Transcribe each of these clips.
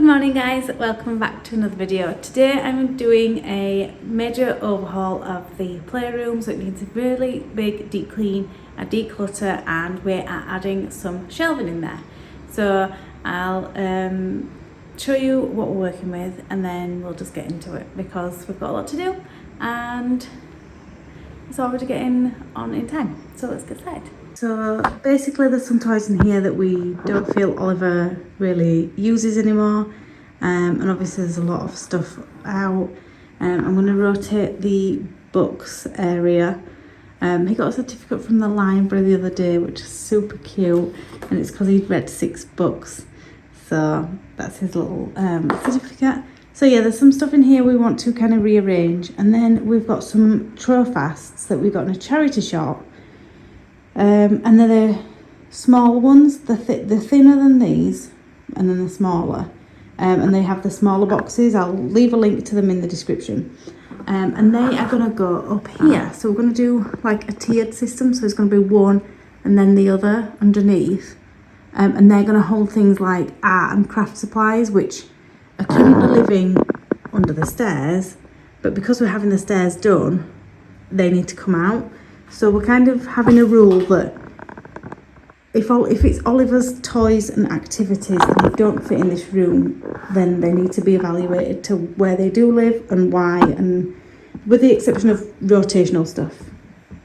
morning guys, welcome back to another video. Today I'm doing a major overhaul of the playroom, so it needs a really big deep clean, a declutter, and we are adding some shelving in there. So I'll show you what we're working with and then we'll just get into it because we've got a lot to do and it's already getting on in time. So let's get started. So basically there's some toys in here that we don't feel Oliver really uses anymore, and obviously there's a lot of stuff out. I'm going to rotate the books area. He got a certificate from the library the other day which is super cute, and it's because he'd read 6 books, so that's his little certificate. So yeah, there's some stuff in here we want to kind of rearrange, and then we've got some Trofasts that we got in a charity shop. And they're the small ones, they're thinner than these, and then they're smaller. And they have the smaller boxes. I'll leave a link to them in the description. And they are going to go up here. So we're going to do like a tiered system. So it's going to be one and then the other underneath. And they're going to hold things like art and craft supplies, which are currently living under the stairs. But because we're having the stairs done, they need to come out. So we're kind of having a rule that if it's Oliver's toys and activities and they don't fit in this room, then they need to be evaluated to where they do live and why, and with the exception of rotational stuff.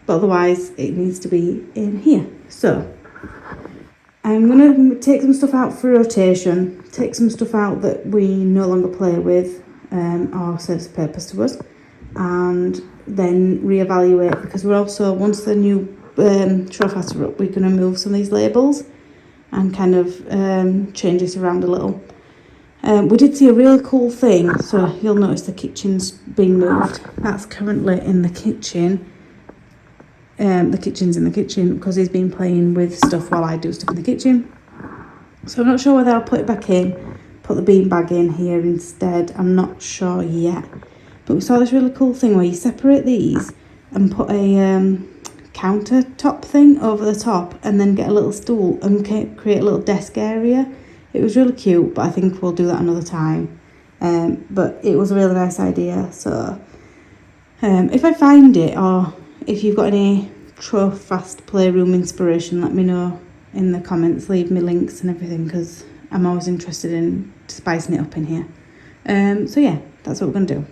But otherwise it needs to be in here. So I'm going to take some stuff out for rotation, take some stuff out that we no longer play with or serves a purpose to us, and then reevaluate, because we're also, once the new Trofasts are up, we're going to move some of these labels and kind of change it around a little. We did see a really cool thing, so you'll notice the kitchen's being moved. That's currently in the kitchen. The kitchen's in the kitchen because he's been playing with stuff while I do stuff in the kitchen. So I'm not sure whether I'll put it back in, put the beanbag in here instead. I'm not sure yet. But we saw this really cool thing where you separate these and put a countertop thing over the top and then get a little stool and create a little desk area. It was really cute, but I think we'll do that another time. But it was a really nice idea. So if I find it, or if you've got any Trofast playroom inspiration, let me know in the comments. Leave me links and everything, because I'm always interested in spicing it up in here. So yeah, that's what we're going to do.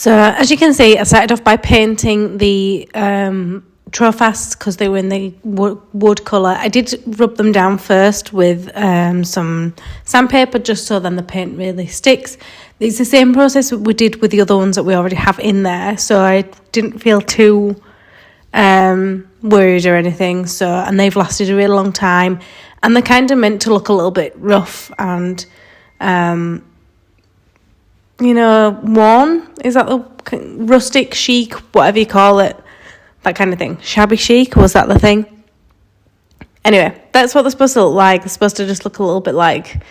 So as you can see, I started off by painting the Trofasts because they were in the wood colour. I did rub them down first with some sandpaper just so then the paint really sticks. It's the same process we did with the other ones that we already have in there, so I didn't feel too worried or anything. And they've lasted a really long time, and they're kind of meant to look a little bit rough and worn. Is that the rustic, chic, whatever you call it? That kind of thing. Shabby chic, was that the thing? Anyway, that's what they're supposed to look like. They're supposed to just look a little bit like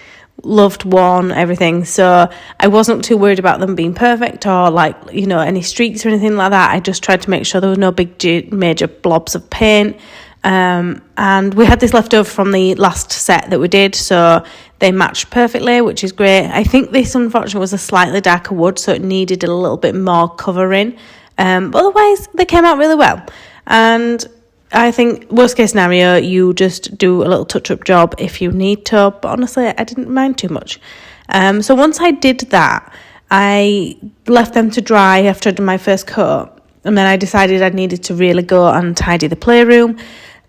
loved, worn, everything. So I wasn't too worried about them being perfect or any streaks or anything like that. I just tried to make sure there were no big major blobs of paint. And we had this left over from the last set that we did, so they matched perfectly, which is great. I think this unfortunately was a slightly darker wood, so it needed a little bit more covering. But otherwise they came out really well, and I think worst case scenario you just do a little touch-up job if you need to, but honestly I didn't mind too much. So once I did that, I left them to dry after I'd done my first coat, and then I decided I needed to really go and tidy the playroom.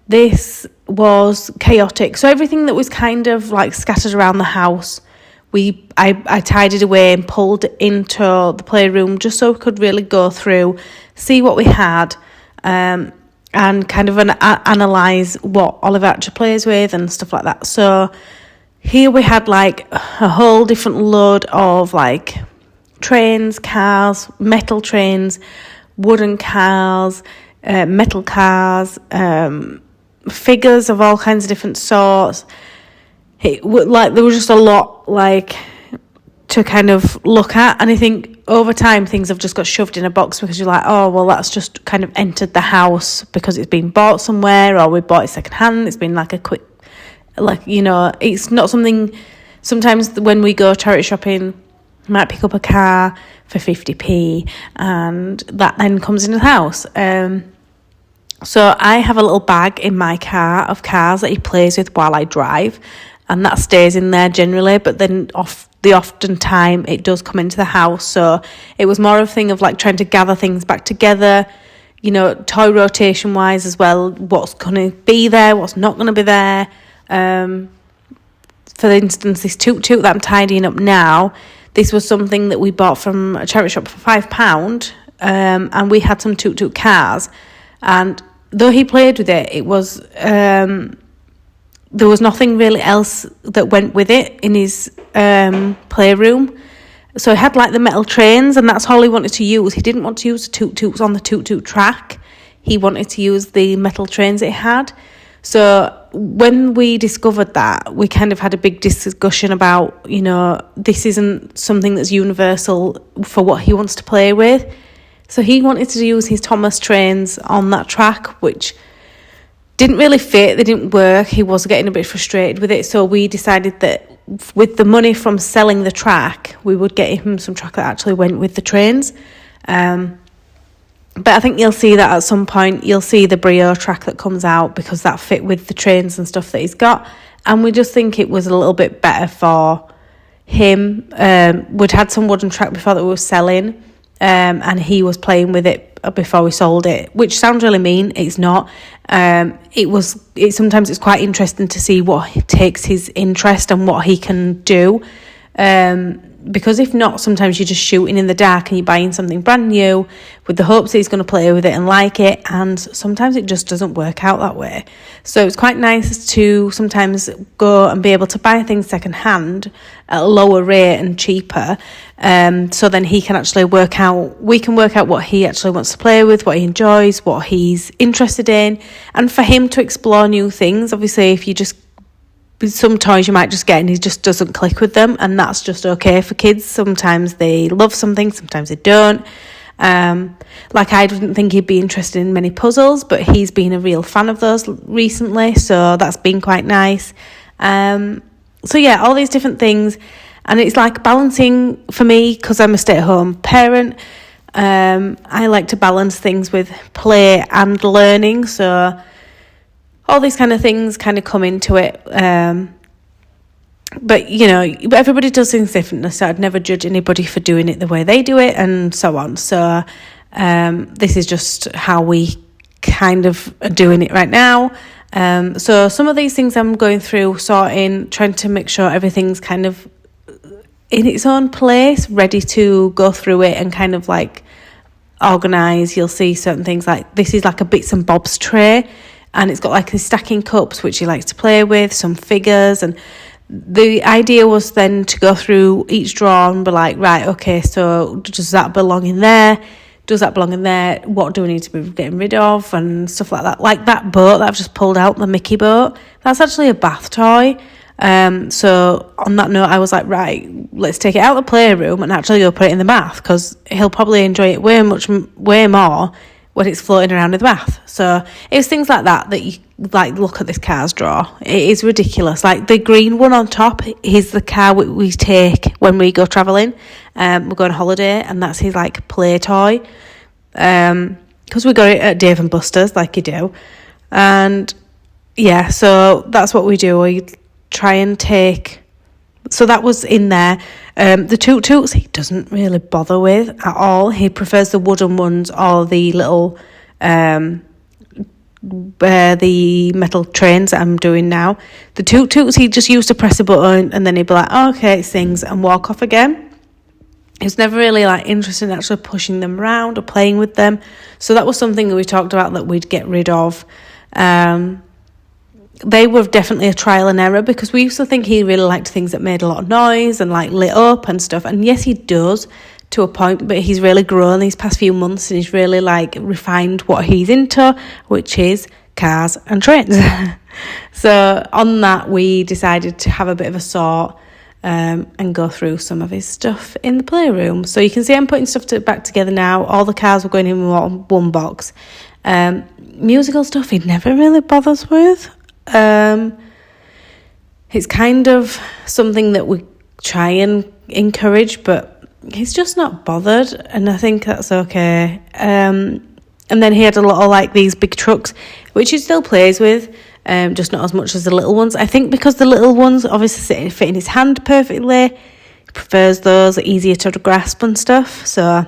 This was chaotic, so everything that was kind of like scattered around the house, I tidied away and pulled into the playroom just so we could really go through, see what we had, and kind of analyse what Oliver actually plays with and stuff like that. So here we had like a whole different load of like trains, cars, metal trains, wooden cars, metal cars, figures of all kinds of different sorts. There was just a lot to kind of look at, and I think over time things have just got shoved in a box because you're like, oh well, that's just kind of entered the house because it's been bought somewhere, or we bought it second hand. It's been like a quick, it's not something. Sometimes when we go charity shopping, we might pick up a car for 50p, and that then comes into the house. So I have a little bag in my car of cars that he plays with while I drive, and that stays in there generally, but then often time it does come into the house. So it was more of a thing of like trying to gather things back together, toy rotation wise as well, what's going to be there, what's not going to be there. For instance, this toot that I'm tidying up now, this was something that we bought from a charity shop for £5, and we had some toot cars, and though he played with it, it was there was nothing really else that went with it in his playroom. So he had like the metal trains, and that's all he wanted to use. He didn't want to use the toot on the toot track. He wanted to use the metal trains it had. So when we discovered that, we kind of had a big discussion about, this isn't something that's universal for what he wants to play with. So he wanted to use his Thomas trains on that track, which didn't really fit. They didn't work. He was getting a bit frustrated with it. So we decided that with the money from selling the track, we would get him some track that actually went with the trains. But I think you'll see that at some point. You'll see the Brio track that comes out because that fit with the trains and stuff that he's got. And we just think it was a little bit better for him. We'd had some wooden track before that we were selling. And he was playing with it before we sold it, which sounds really mean. It's not. Sometimes it's quite interesting to see what takes his interest and what he can do. Because if not, sometimes you're just shooting in the dark and you're buying something brand new with the hopes that he's going to play with it and like it, and sometimes it just doesn't work out that way. So it's quite nice to sometimes go and be able to buy things second hand at a lower rate and cheaper, so then we can work out what he actually wants to play with, what he enjoys, what he's interested in, and for him to explore new things. Obviously, if you just some toys you might just get and he just doesn't click with them, and that's just okay for kids. Sometimes they love something, sometimes they don't. I didn't think he'd be interested in many puzzles, but he's been a real fan of those recently, so that's been quite nice. So yeah, all these different things, and it's like balancing for me because I'm a stay-at-home parent. I like to balance things with play and learning, so all these kind of things kind of come into it. But, you know, everybody does things differently, so I'd never judge anybody for doing it the way they do it and so on. So this is just how we kind of are doing it right now. So some of these things I'm going through, sorting, trying to make sure everything's kind of in its own place, ready to go through it and kind of like organise. You'll see certain things like this is like a bits and bobs tray, and it's got like these stacking cups which he likes to play with, some figures, and the idea was then to go through each drawer and be like, right, okay, so does that belong in there? Does that belong in there? What do we need to be getting rid of? And stuff like that. Like that boat that I've just pulled out, the Mickey boat, that's actually a bath toy. So on that note, I was like, right, let's take it out of the playroom and actually go put it in the bath, because he'll probably enjoy it way more when it's floating around in the bath. So it was things like that you like look at this car's drawer. It is ridiculous. Like the green one on top is the car we take when we go travelling. We're going on holiday, and that's his like play toy. Because we got it at Dave and Buster's, like you do. And yeah, so that's what we do. We try and take. So that was in there. The toot-toots he doesn't really bother with at all. He prefers the wooden ones or the little the metal trains that I'm doing now. The toot-toots he just used to press a button and then he'd be like, oh, okay, it sings, and walk off again. He was never really like interested in actually pushing them around or playing with them. So that was something that we talked about that we'd get rid of. They were definitely a trial and error, because we used to think he really liked things that made a lot of noise and like lit up and stuff. And yes, he does to a point, but he's really grown these past few months and he's really like refined what he's into, which is cars and trains. So on that, we decided to have a bit of a sort and go through some of his stuff in the playroom. So you can see I'm putting stuff back together now. All the cars were going in one box. Musical stuff he never really bothers with. It's kind of something that we try and encourage, but he's just not bothered, and I think that's okay. And then he had a lot of like these big trucks, which he still plays with, just not as much as the little ones. I think because the little ones obviously fit in his hand perfectly, he prefers those, easier to grasp and stuff. So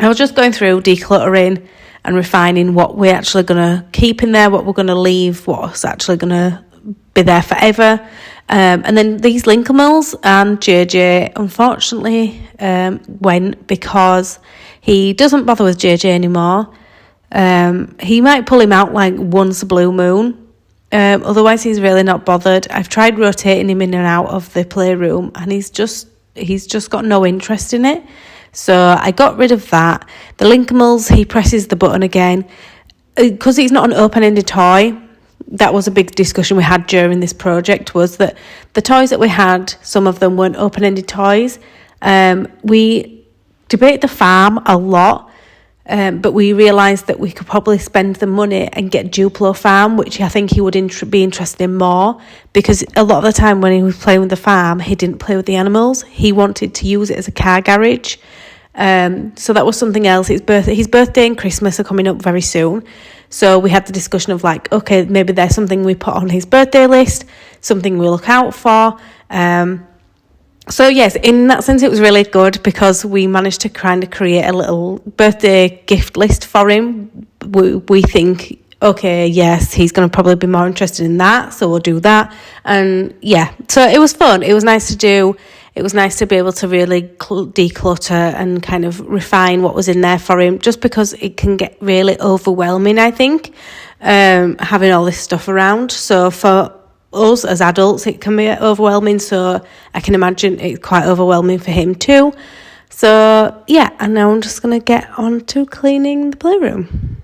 I was just going through decluttering and refining what we're actually going to keep in there, what we're going to leave, what's actually going to be there forever. And then these Lincolmills and JJ, unfortunately, went because he doesn't bother with JJ anymore. He might pull him out like once a blue moon. Otherwise, he's really not bothered. I've tried rotating him in and out of the playroom, and he's just got no interest in it. So I got rid of that. The Lincolmills, he presses the button again. Because he's not an open-ended toy, that was a big discussion we had during this project, was that the toys that we had, some of them weren't open-ended toys. We debated the farm a lot, but we realised that we could probably spend the money and get Duplo farm, which I think he would be interested in more, because a lot of the time when he was playing with the farm, he didn't play with the animals. He wanted to use it as a car garage. So that was something else. His birthday and Christmas are coming up very soon. So we had the discussion of like, okay, maybe there's something we put on his birthday list, something we look out for. So yes, in that sense, it was really good because we managed to kind of create a little birthday gift list for him. We think, okay, yes, he's going to probably be more interested in that, so we'll do that. And yeah, so it was fun. It was nice to do. It was nice to be able to really declutter and kind of refine what was in there for him, just because it can get really overwhelming, I think, having all this stuff around. So for us as adults, it can be overwhelming. So I can imagine it's quite overwhelming for him too. So yeah, and now I'm just going to get on to cleaning the playroom.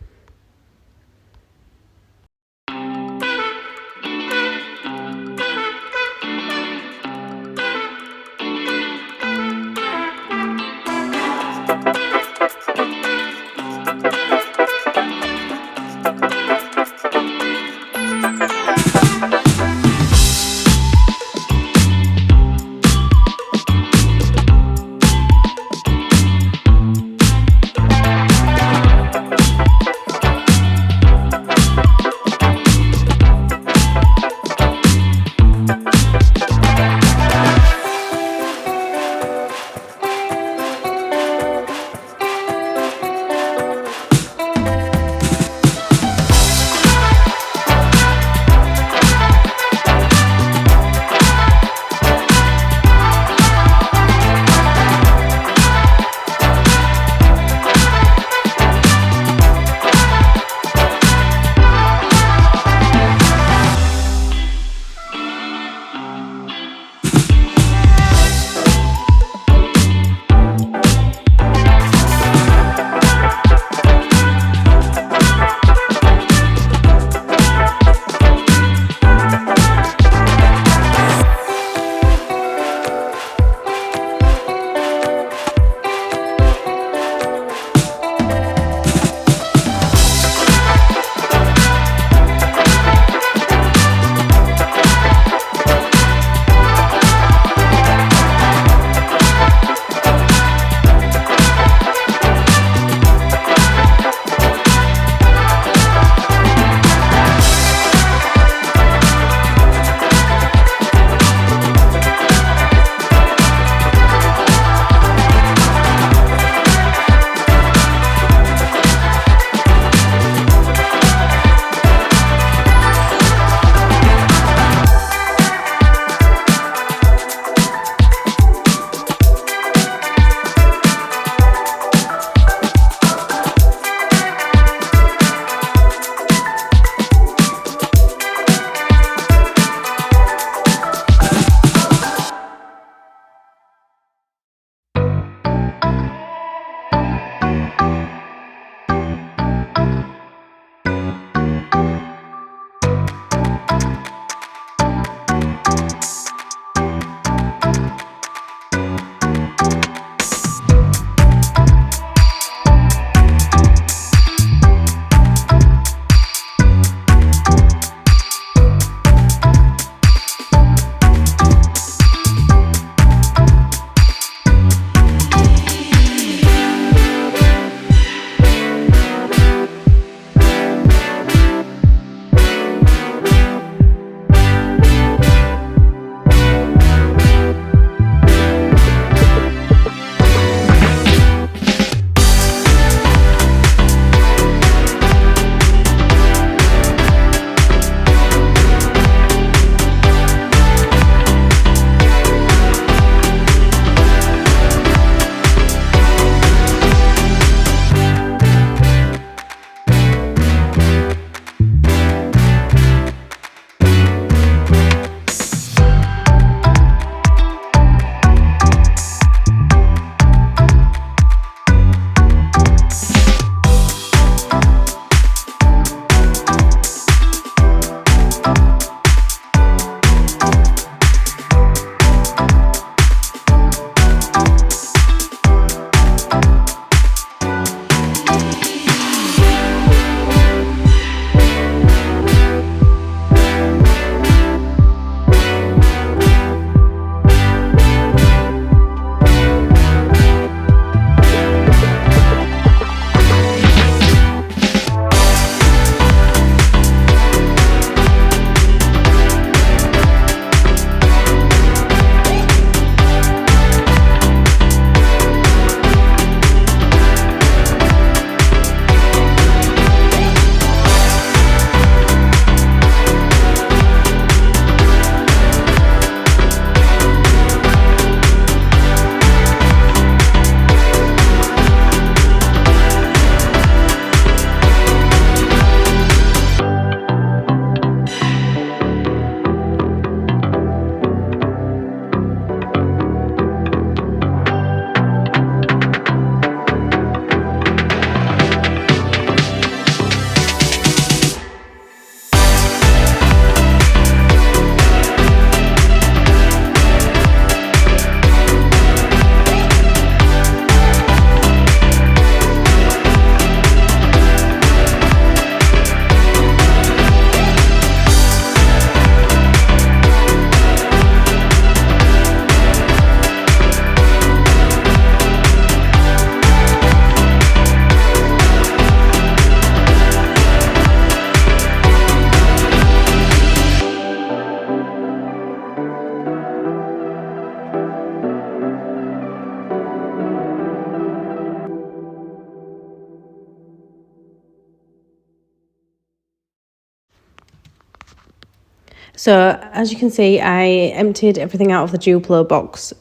So as you can see, I emptied everything out of the Duplo box,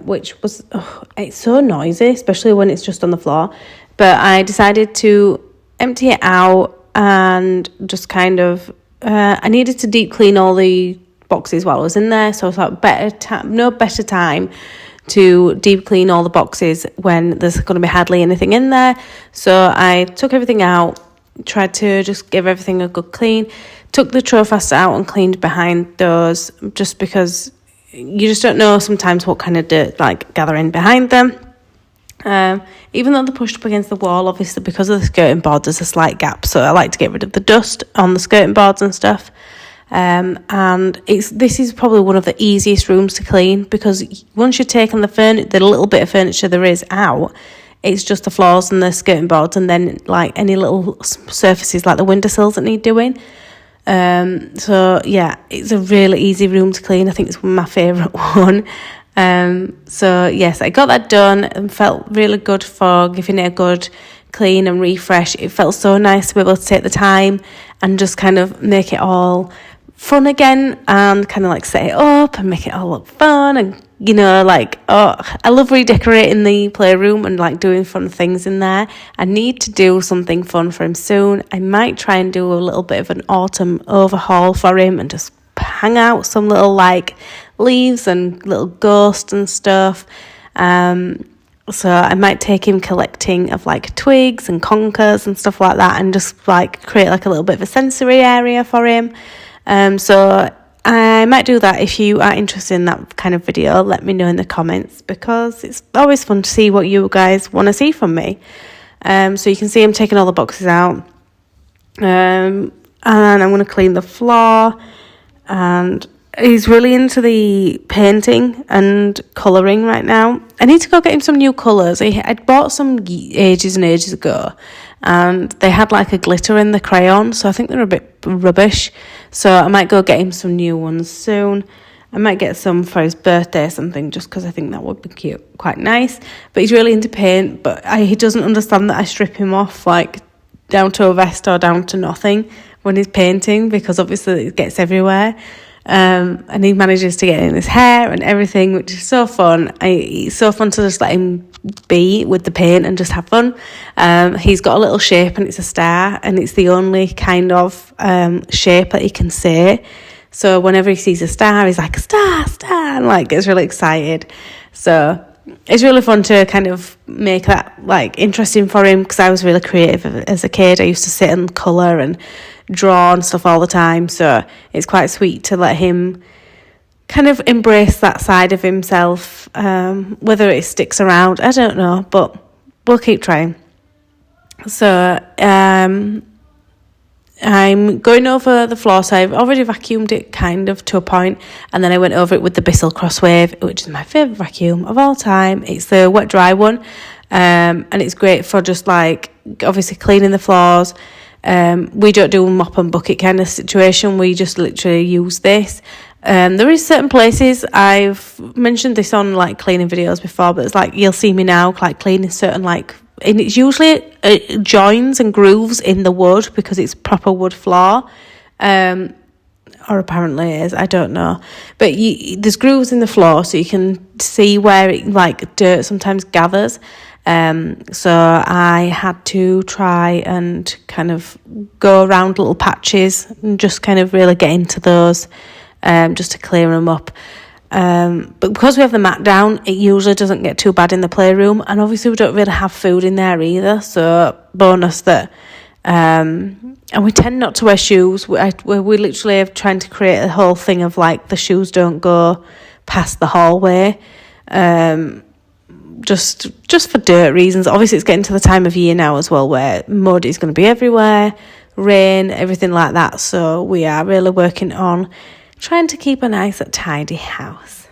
which was, it's so noisy, especially when it's just on the floor. But I decided to empty it out and just kind of, I needed to deep clean all the boxes while I was in there. So I thought no better time to deep clean all the boxes when there's going to be hardly anything in there. So I took everything out, tried to just give everything a good clean, took the Trofasts out and cleaned behind those, just because you just don't know sometimes what kind of dirt gathering behind them. Even though they're pushed up against the wall, obviously because of the skirting board there's a slight gap, so I like to get rid of the dust on the skirting boards and stuff. And this is probably one of the easiest rooms to clean, because once you've taken the little bit of furniture there is out, it's just the floors and the skirting boards, and then any little surfaces like the windowsills that need doing. So yeah, it's a really easy room to clean. I think it's my favourite one. So yes, I got that done and felt really good for giving it a good clean and refresh. It felt so nice to be able to take the time and just kind of make it all fun again, and kind of set it up and make it all look fun. And I love redecorating the playroom and doing fun things in there. I need to do something fun for him soon. I might try and do a little bit of an autumn overhaul for him and just hang out some little leaves and little ghosts and stuff. So I might take him collecting of twigs and conkers and stuff like that, and just create a little bit of a sensory area for him. So I might do that. If you are interested in that kind of video, let me know in the comments, because it's always fun to see what you guys want to see from me. So you can see I'm taking all the boxes out, and I'm going to clean the floor. And he's really into the painting and colouring right now. I need to go get him some new colours. I'd bought some ages and ages ago, and they had a glitter in the crayon, so I think they're a bit rubbish. So I might go get him some new ones soon. I might get some for his birthday or something, just because I think that would be cute, quite nice. But he's really into paint, but he doesn't understand that I strip him off down to a vest or down to nothing when he's painting, because obviously it gets everywhere. And he manages to get in his hair and everything, which is so fun. It's so fun to just let him be with the paint and just have fun. He's got a little shape, and it's a star, and it's the only kind of shape that he can say. So whenever he sees a star, he's like, star, and gets really excited. So it's really fun to kind of make that interesting for him, because I was really creative as a kid. I used to sit and colour and draw and stuff all the time, so it's quite sweet to let him kind of embrace that side of himself. Whether it sticks around, I don't know, but we'll keep trying. So I'm going over the floor, so I've already vacuumed it kind of to a point, and then I went over it with the Bissell Crosswave, which is my favourite vacuum of all time. It's the wet dry one, and it's great for just obviously cleaning the floors. We don't do a mop and bucket kind of situation. We just literally use this. There is certain places, I've mentioned this on cleaning videos before, but it's you'll see me now cleaning certain and it's usually joins and grooves in the wood, because it's proper wood floor, or apparently it is, I don't know, but there's grooves in the floor, so you can see where it dirt sometimes gathers. So I had to try and kind of go around little patches and just kind of really get into those, just to clear them up. But because we have the mat down, it usually doesn't get too bad in the playroom, and obviously we don't really have food in there either, so bonus that. And we tend not to wear shoes. We literally are trying to create a whole thing of the shoes don't go past the hallway. Just for dirt reasons. Obviously it's getting to the time of year now as well, where mud is going to be everywhere, rain, everything like that, so we are really working on trying to keep a nice tidy house.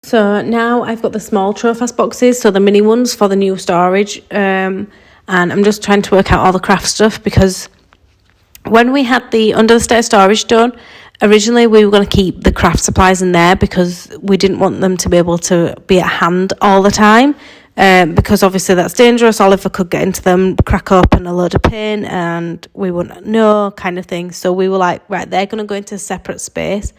So now I've got the small Trofast boxes, so the mini ones for the new storage, and I'm just trying to work out all the craft stuff, because when we had the under the stairs storage done, originally we were going to keep the craft supplies in there because we didn't want them to be able to be at hand all the time, because obviously that's dangerous. Oliver could get into them, crack open a load of paint, and we wouldn't know, kind of thing. So we were like, right, they're going to go into a separate space.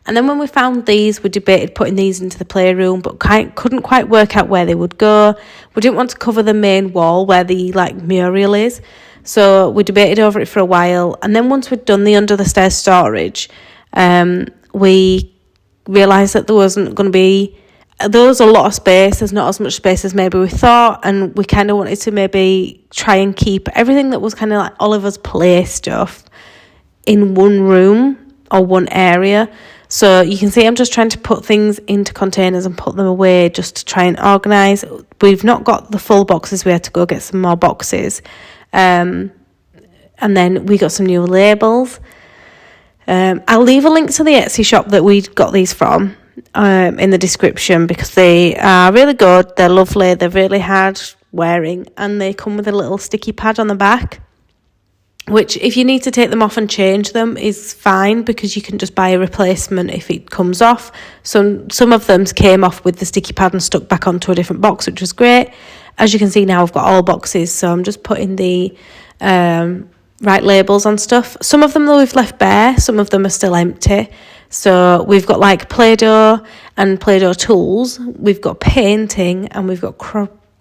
And then when we found these, we debated putting these into the playroom, but couldn't quite work out where they would go. We didn't want to cover the main wall where the mural is. So we debated over it for a while. And then once we'd done the under the stairs storage, we realised that there was a lot of space. There's not as much space as maybe we thought. And we kind of wanted to maybe try and keep everything that was kind of like Oliver's play stuff in one room or one area. So you can see I'm just trying to put things into containers and put them away just to try and organise. We've not got the full boxes. We had to go get some more boxes. And then we got some new labels. I'll leave a link to the Etsy shop that we got these from in the description, because they are really good. They're lovely. They're really hard wearing, and they come with a little sticky pad on the back, which if you need to take them off and change them is fine, because you can just buy a replacement if it comes off. Some of them came off with the sticky pad and stuck back onto a different box, which was great. As you can see now, I've got all boxes, so I'm just putting the right labels on stuff. Some of them though we've left bare, some of them are still empty. So we've got like Play-Doh and Play-Doh tools, we've got painting, and we've got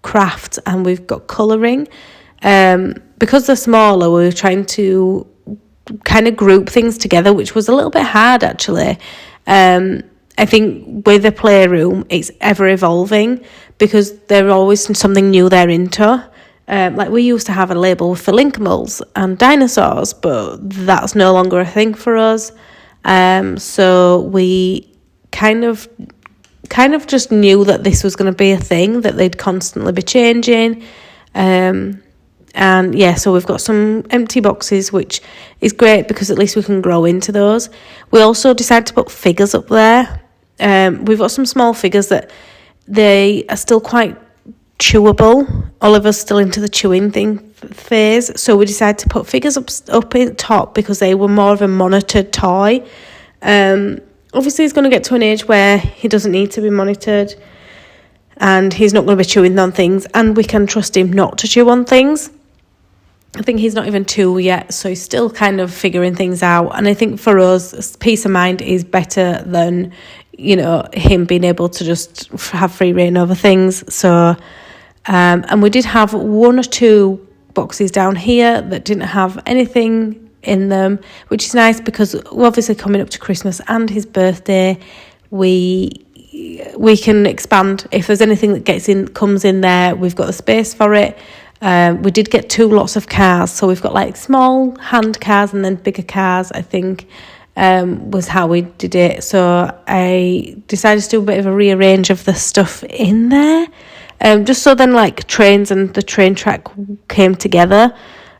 craft, and we've got colouring. Because they're smaller, we were trying to kind of group things together, which was a little bit hard actually. I think with the playroom, it's ever evolving, because there's always something new they're into. Like we used to have a label for Linkimals and dinosaurs, but that's no longer a thing for us. So we kind of just knew that this was going to be a thing, that they'd constantly be changing. And yeah, so we've got some empty boxes, which is great because at least we can grow into those. We also decided to put figures up there. We've got some small figures that they are still quite chewable. Oliver's still into the chewing phase, so we decided to put figures up in top because they were more of a monitored toy. Obviously he's going to get to an age where he doesn't need to be monitored, and he's not going to be chewing on things, and we can trust him not to chew on things. I think he's not even 2 yet, so he's still kind of figuring things out. And I think for us, peace of mind is better than, him being able to just have free reign over things. So, and we did have 1 or 2 boxes down here that didn't have anything in them, which is nice because we're obviously coming up to Christmas and his birthday. We can expand. If there's anything that comes in there, we've got the space for it. We did get 2 lots of cars, so we've got like small hand cars and then bigger cars, I think, was how we did it. So I decided to do a bit of a rearrange of the stuff in there, just so then like trains and the train track came together.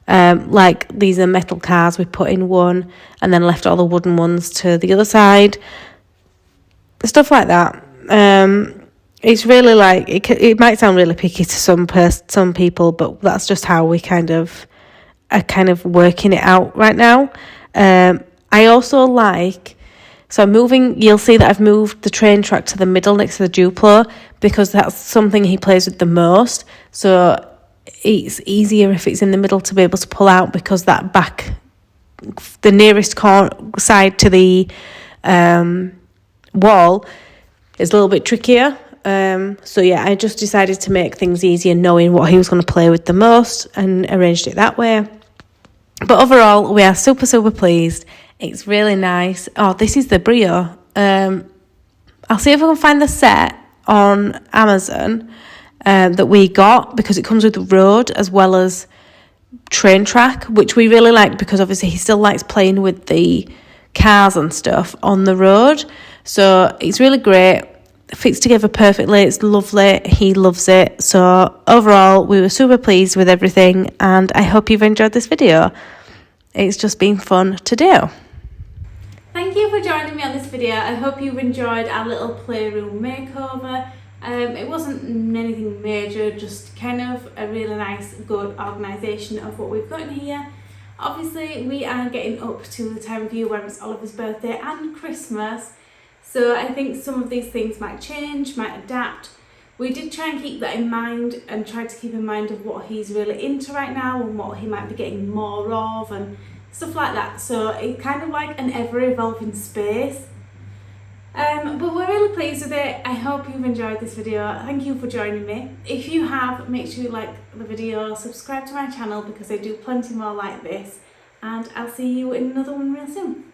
Like these are metal cars, we put in one and then left all the wooden ones to the other side, stuff like that. It's really like, it might sound really picky to some people, but that's just how we are kind of working it out right now. I also so you'll see that I've moved the train track to the middle next to the Duplo, because that's something he plays with the most. So it's easier if it's in the middle to be able to pull out, because that back, the nearest side to the wall is a little bit trickier. So yeah, I just decided to make things easier, knowing what he was going to play with the most, and arranged it that way. But overall, we are super, super pleased. It's really nice. Oh, this is the Brio. I'll see if I can find the set on Amazon that we got, because it comes with the road as well as train track, which we really like, because obviously he still likes playing with the cars and stuff on the road. So it's really great. It fits together perfectly. It's lovely. He loves it. So overall, we were super pleased with everything, and I hope you've enjoyed this video. It's just been fun to do. Thank you for joining me on this video. I hope you've enjoyed our little playroom makeover. It wasn't anything major, just kind of a really nice, good organisation of what we've got in here. Obviously, we are getting up to the time of year where it's Oliver's birthday and Christmas, so I think some of these things might change, might adapt. We did try and keep that in mind, and try to keep in mind of what he's really into right now and what he might be getting more of and stuff like that. So it's kind of like an ever-evolving space. But we're really pleased with it. I hope you've enjoyed this video. Thank you for joining me. If you have, make sure you like the video, subscribe to my channel, because I do plenty more like this, and I'll see you in another one real soon.